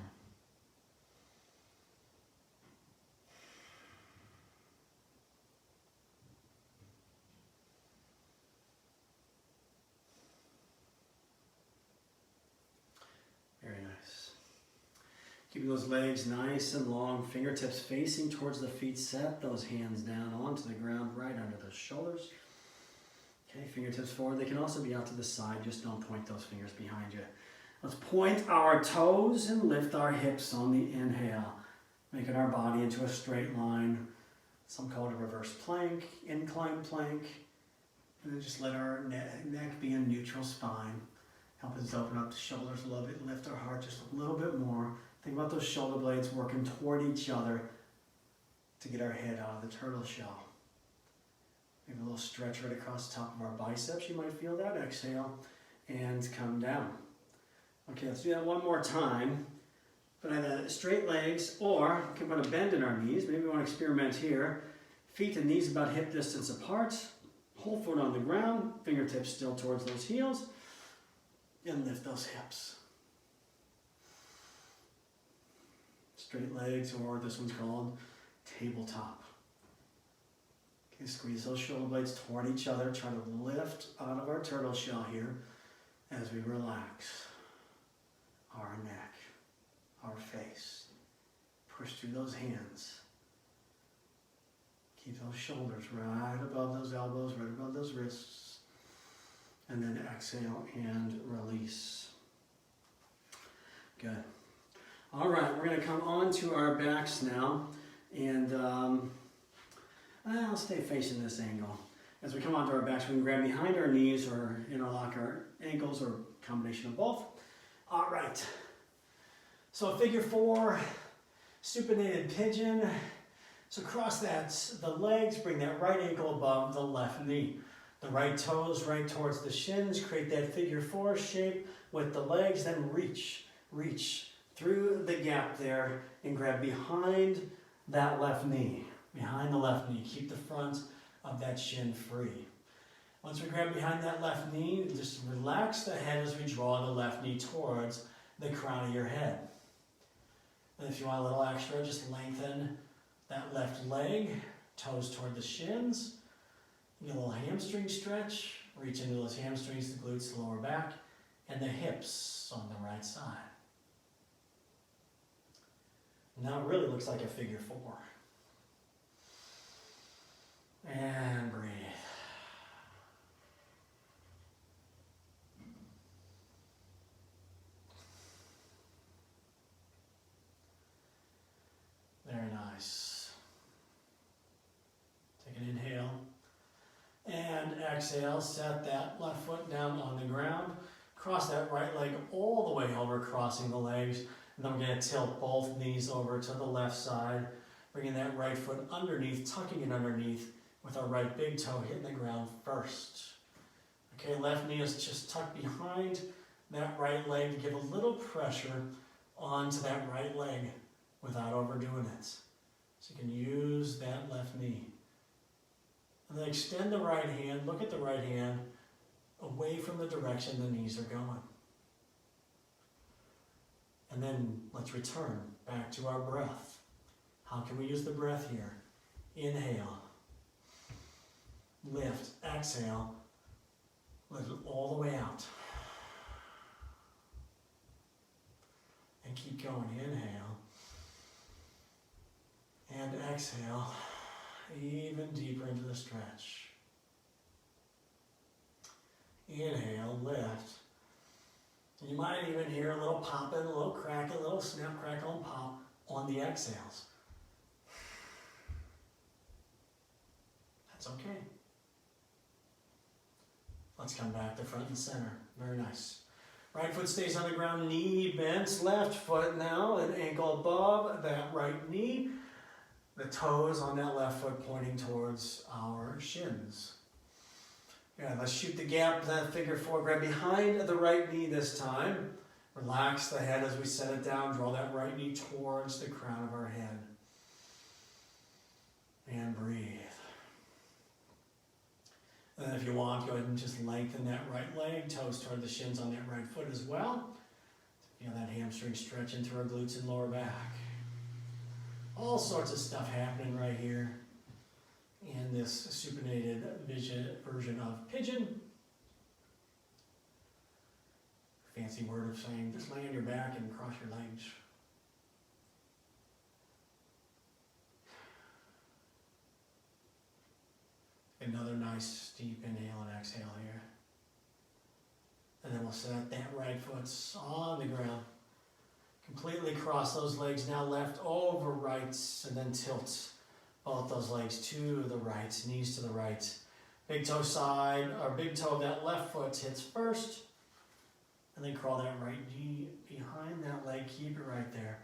Very nice. Keeping those legs nice and long, fingertips facing towards the feet. Set those hands down onto the ground right under those shoulders. Okay, fingertips forward. They can also be out to the side. Just don't point those fingers behind you. Let's point our toes and lift our hips on the inhale, making our body into a straight line. Some call it a reverse plank, incline plank. And then just let our neck be in neutral spine. Help us open up the shoulders a little bit, lift our heart just a little bit more. Think about those shoulder blades working toward each other to get our head out of the turtle shell. Maybe a little stretch right across the top of our biceps. You might feel that. Exhale and come down. Okay, let's do that one more time. But either straight legs or we can put a bend in our knees. Maybe we want to experiment here. Feet and knees about hip distance apart. Whole foot on the ground. Fingertips still towards those heels. And lift those hips. Straight legs, or this one's called tabletop. Okay, squeeze those shoulder blades toward each other. Try to lift out of our turtle shell here as we relax our neck, our face. Push through those hands. Keep those shoulders right above those elbows, right above those wrists. And then exhale and release. Good. All right, we're going to come on to our backs now. And I'll stay facing this angle. As we come onto our backs, we can grab behind our knees or interlock our ankles or combination of both. All right. So figure 4, supinated pigeon. So cross the legs, bring that right ankle above the left knee. The right toes right towards the shins. Create that figure 4 shape with the legs. Then reach through the gap there and grab behind that left knee. Behind the left knee. Keep the front of that shin free. Once we grab behind that left knee, just relax the head as we draw the left knee towards the crown of your head. And if you want a little extra, just lengthen that left leg, toes toward the shins. Get a little hamstring stretch. Reach into those hamstrings, the glutes, the lower back, and the hips on the right side. Now it really looks like a figure 4. And breathe. Very nice. Take an inhale. And exhale, set that left foot down on the ground. Cross that right leg all the way over, crossing the legs. And then we're going to tilt both knees over to the left side. Bringing that right foot underneath, tucking it underneath with our right big toe hitting the ground first. Okay, left knee is just tucked behind that right leg to give a little pressure onto that right leg without overdoing it. So you can use that left knee. And then extend the right hand, look at the right hand, away from the direction the knees are going. And then let's return back to our breath. How can we use the breath here? Inhale. Lift. Exhale. Let it all the way out. And keep going. Inhale. And exhale. Even deeper into the stretch. Inhale, lift. And you might even hear a little popping, a little crackle, a little snap, crackle, and pop on the exhales. That's okay. Let's come back to front and center. Very nice. Right foot stays on the ground, knee bends. Left foot now, an ankle above that right knee. The toes on that left foot pointing towards our shins. Yeah, let's shoot the gap, that figure 4. Grab behind the right knee this time. Relax the head as we set it down. Draw that right knee towards the crown of our head. And breathe. And if you want, go ahead and just lengthen that right leg, toes toward the shins on that right foot as well. Feel that hamstring stretch into our glutes and lower back. All sorts of stuff happening right here in this supinated version of pigeon. Fancy word of saying just lay on your back and cross your legs. Another nice deep inhale and exhale here. And then we'll set that right foot on the ground. Completely cross those legs now left over right, and then tilt both those legs to the right, knees to the right. Big toe side, or big toe of that left foot hits first, and then crawl that right knee behind that leg, keep it right there.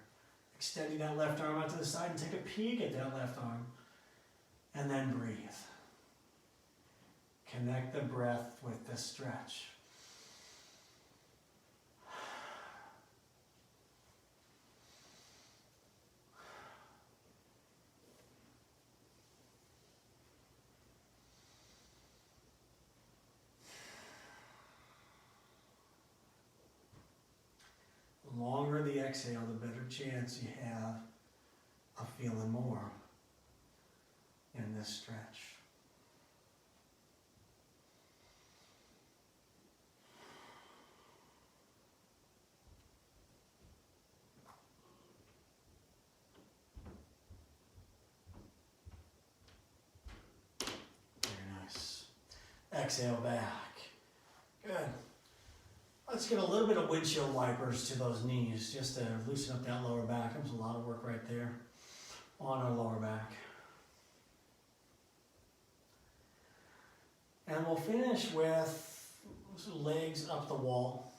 Extending that left arm out to the side and take a peek at that left arm, and then breathe. Connect the breath with the stretch. exhale, the better chance you have of feeling more in this stretch. Exhale back. Good. Let's get a little bit of windshield wipers to those knees just to loosen up that lower back. There's a lot of work right there on our lower back. And we'll finish with legs up the wall,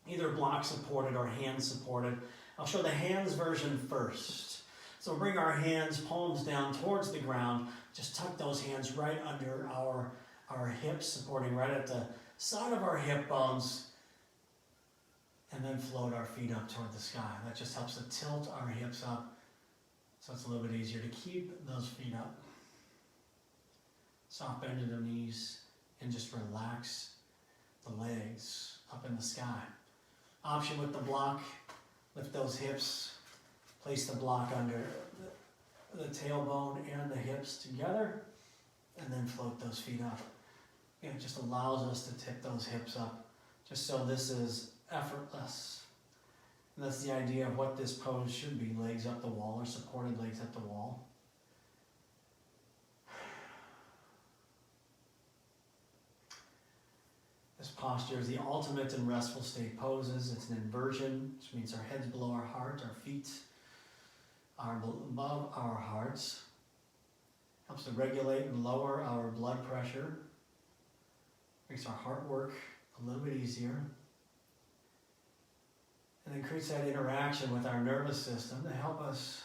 either block supported or hand supported. I'll show the hands version first. So we'll bring our hands, palms down towards the ground. Just tuck those hands right under our hips, supporting right at the side of our hip bones, and then float our feet up toward the sky. That just helps to tilt our hips up, so it's a little bit easier to keep those feet up. Soft bend in the knees, and just relax the legs up in the sky. Option with the block, lift those hips, place the block under the tailbone and the hips together, and then float those feet up. It just allows us to tip those hips up, just so this is effortless. And that's the idea of what this pose should be, legs up the wall, or supported legs up the wall. This posture is the ultimate in restful state poses. It's an inversion, which means our head's below our heart, our feet are above our hearts. Helps to regulate and lower our blood pressure. Makes our heart work a little bit easier. And then creates that interaction with our nervous system to help us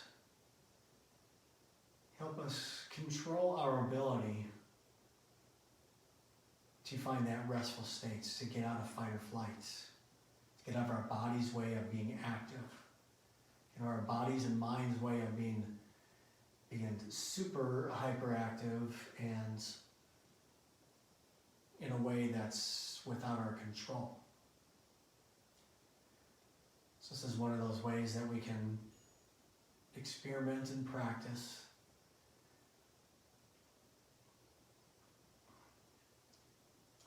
control our ability to find that restful state, to get out of fight or flight, to get out of our body's way of being active, our body's and mind's way of being super hyperactive and in a way that's without our control. So this is one of those ways that we can experiment and practice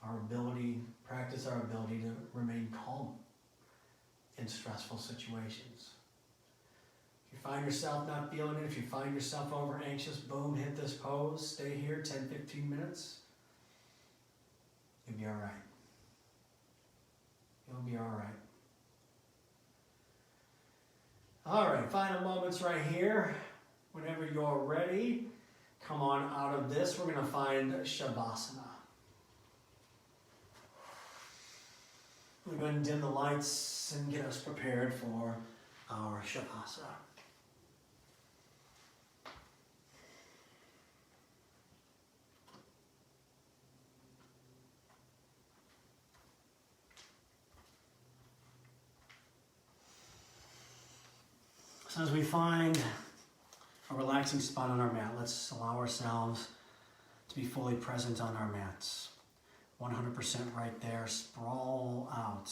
our ability to remain calm in stressful situations. If you find yourself not feeling it, if you find yourself over anxious, boom, hit this pose, stay here 10-15 minutes. You'll be all right. You'll be all right. All right, final moments right here. Whenever you're ready, come on out of this. We're going to find Shavasana. We're going to dim the lights and get us prepared for our Shavasana. So as we find a relaxing spot on our mat, let's allow ourselves to be fully present on our mats. 100% right there. Sprawl out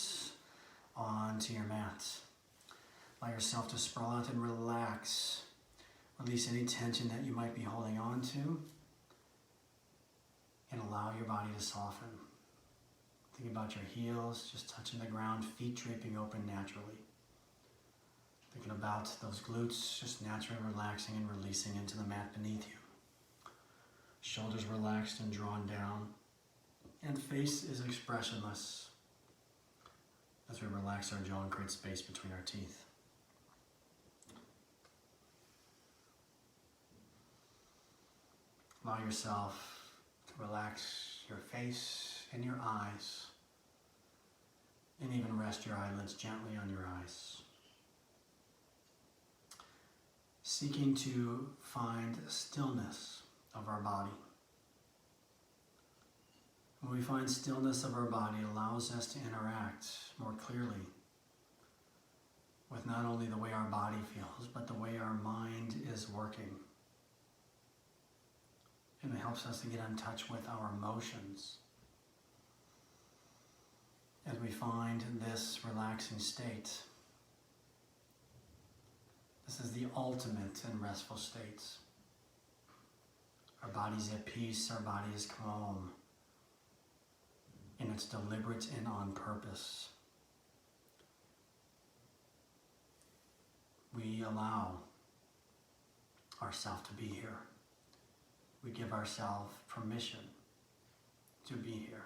onto your mat. Allow yourself to sprawl out and relax. Release any tension that you might be holding on to, and allow your body to soften. Think about your heels just touching the ground, feet draping open naturally. Thinking about those glutes just naturally relaxing and releasing into the mat beneath you. Shoulders relaxed and drawn down. And the face is expressionless as we relax our jaw and create space between our teeth. Allow yourself to relax your face and your eyes, and even rest your eyelids gently on your eyes. Seeking to find stillness of our body. When we find stillness of our body, it allows us to interact more clearly with not only the way our body feels, but the way our mind is working. And it helps us to get in touch with our emotions. As we find this relaxing state, This is the ultimate in restful states. Our body's at peace, our body is calm, and it's deliberate and on purpose. We allow ourselves to be here. We give ourselves permission to be here.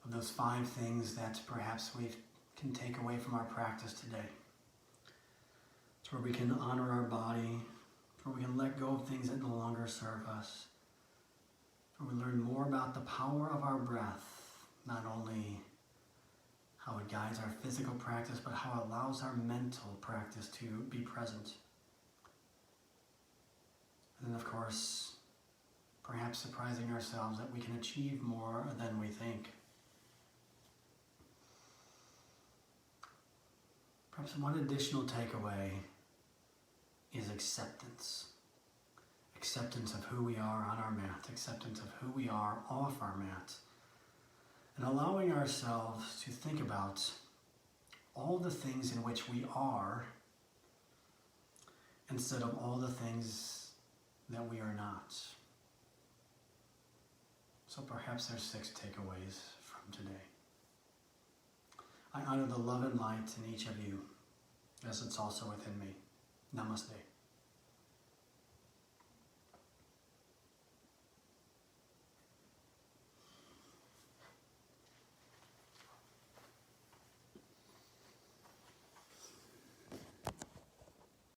Of those 5 things that perhaps we can take away from our practice today, it's where we can honor our body, where we can let go of things that no longer serve us, where we learn more about the power of our breath, not only how it guides our physical practice, but how it allows our mental practice to be present. And then, of course, perhaps surprising ourselves that we can achieve more than we think. Perhaps one additional takeaway is acceptance. Acceptance of who we are on our mat, acceptance of who we are off our mat, and allowing ourselves to think about all the things in which we are instead of all the things that we are not. So perhaps there's 6 takeaways from today. I honor the love and light in each of you, as it's also within me. Namaste.